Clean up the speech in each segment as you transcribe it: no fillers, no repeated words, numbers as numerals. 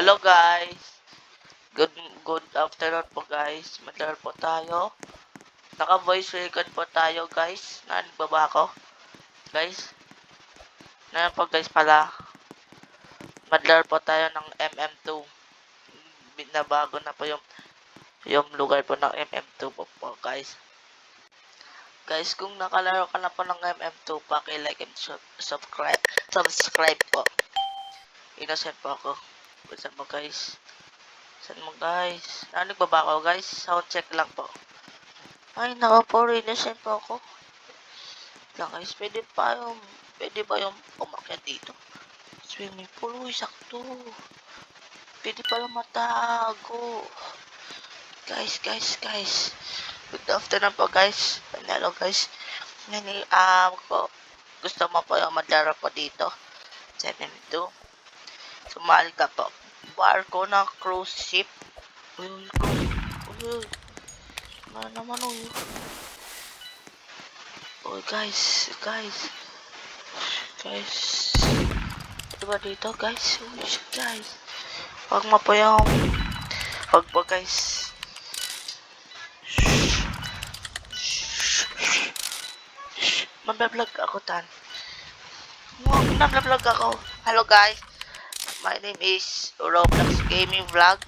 Hello guys. Good good afternoon po guys. Madal po tayo. Naka voice record po tayo guys. Narinig ba ako? Guys. Po guys pala. Madal po tayo ng MM2. Binabago na po yung lugar po ng MM2 po guys. Guys, kung nakalaro ka na po ng MM2, paki-like and subscribe po. Innocent po ako. Saan mo guys? Saan mo guys? Narinig ba ako guys? Sound check lang po. Ay, naka po, innocent po ako. Lang guys, pwede ba yung umakyat dito? Swimming pool, uy, sakto. Pwede pala matago. Guys. Good afternoon po guys. Hello guys. Gusto mo po yung maglaro po dito. 72. Sumali ka po. Barko na cruise ship. Uy. Ano naman uy. Oh guys. Diba dito guys? Uy, guys. Huwag mo po yung... Huwag po guys. Mabablog ako tan. Mabablog ako. Hello guys. My name is Roblox Gaming Vlog.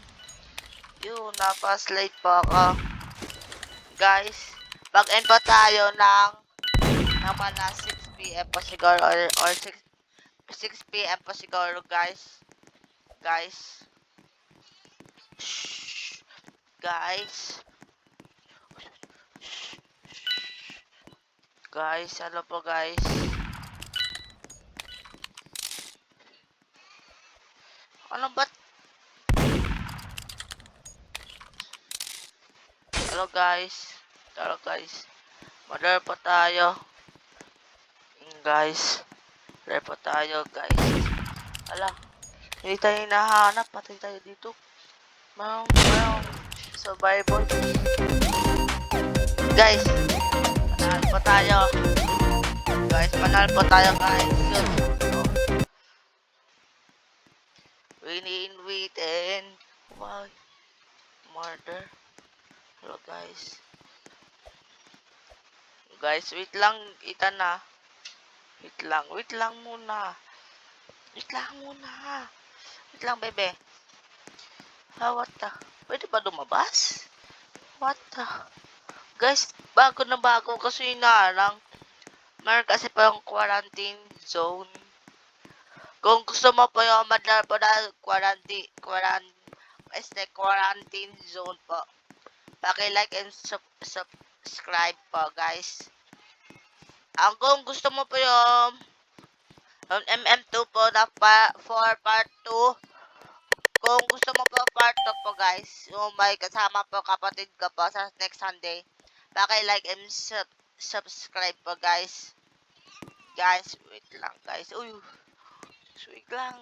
Yun, napa-slide po ako. Guys, mag-end pa tayo ng naman na 6 PM pa siguro or 6 PM pa siguro guys. Shh. Guys, ano po guys? Ano ba? Hello guys. Madar po tayo. Guys. Madar po tayo guys. Ala. Hindi tayo hinahanap. Patay tayo dito. Mayroong survival. Guys. Manal po tayo. Guys. Yun. Wait and why? Murder. Hello guys. Guys, wait lang. Ita na. Wait lang muna. Wait lang, bebe. What the? Pwede ba lumabas? What the? Guys, bago kasi inaarang. Meron kasi pa yung quarantine zone. Kung gusto mo po yung madlar po na quarantine zone po. Paki-like and subscribe po, guys. Kung gusto mo po yung MM2 po na for part 2. Kung gusto mo po part 2 po guys, yung may kasama po kapatid ko po sa next Sunday. Paki-like and subscribe po guys. Guys, wait lang guys. Uy. Wait lang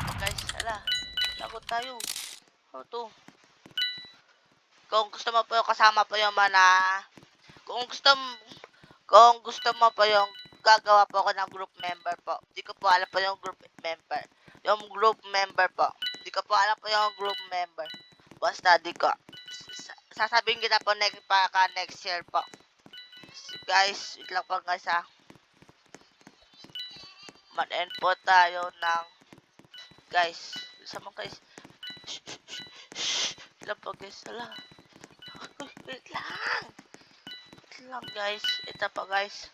po guys. Ala. Takot tayo. To. Kung gusto mo po kasama po yung kung gusto mo po yung gagawa po ako ng group member po. Di ko po alam po yung group member. Yung group member po. Di ko po alam po yung group member. Basta di ko. Sasabihin kita po next year po. Guys, wait lang po guys ha. Man-end po tayo ng guys. Sama guys. Wait lang po guys. Hala. Wait lang guys. Ito po guys.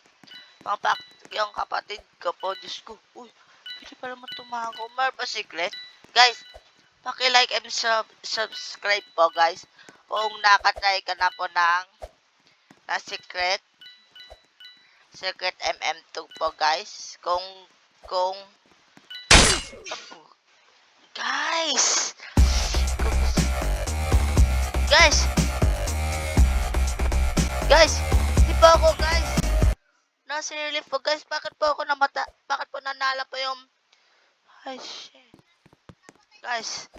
Yung kapatid ko po. Diyos ko. Uy. Pwede pa naman tumago. Meron ba secret? Guys. Paki-like and subscribe po guys. Kung nakatry ka na po ng secret MM2 po guys. Guys, di pa ako guys. Nasa relief po guys. Bakit po nanalo po yung ay shit. Guys,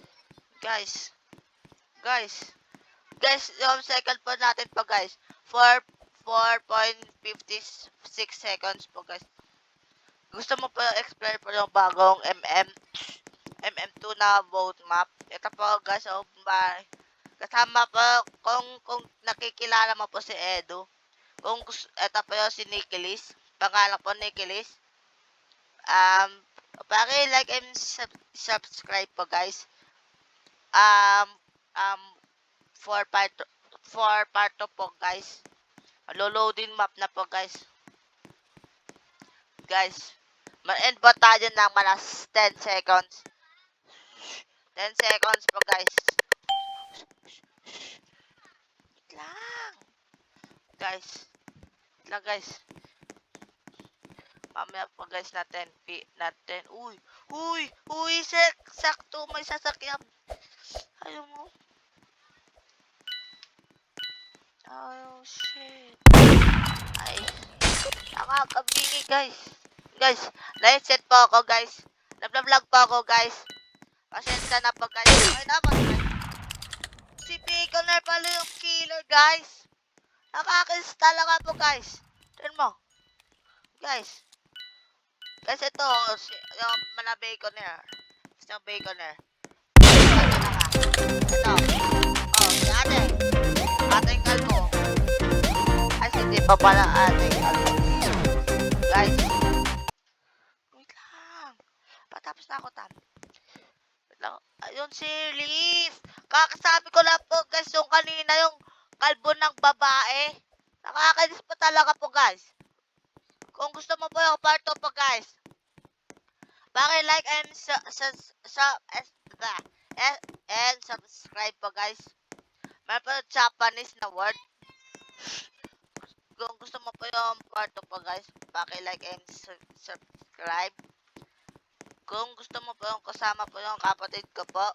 yung second po natin po guys. 4.56 seconds po guys. gusto mo pa explore po yung bagong MM2 na boat map. Ito po guys, oh, kasama po kung nakikilala mo po si Edu. Kung gusto, ito po yung si Nikilis. Pangalan po Nikilis. Um, paki-like and subscribe po guys. Um, um, for part 2 po guys. Loading map na po guys. Guys, ma-end po tayo ng malas 10 seconds. 10 seconds po guys. Wait lang. Guys. Wait lang guys. Mamaya po guys natin. Natin. Uy. Uy. Uy. Sakto. May sasakyan. Ayaw mo. Oh shit. Ay. Nakakabingi guys. Guys. Na-set po ako guys. Nag-vlog po ako guys. Pasensya na po guys. Ay naman guys. Si Baconer pala yung killer guys. Nakakis talaga po guys. Tignan mo. Guys. Guys ito. Yung mga Baconer. Yung Baconer. Ito. Oh, si ate. Ating kalmo. Ay, hindi pa pala ating kalmo. Guys. Wait lang. Patapos na ako tam. Wait lang. Ayun si Leaf. Kakasabi ko lang po guys yung kanina yung kalbo ng babae. Nakakainis pa talaga po guys. Kung gusto mo po yung part 2 po guys. Paki-like and and subscribe po guys. May po Japanese na word. Kung gusto mo po yung part 2 po guys, paki-like and subscribe. Kung gusto mo po yung kasama po yung kapatid ko po,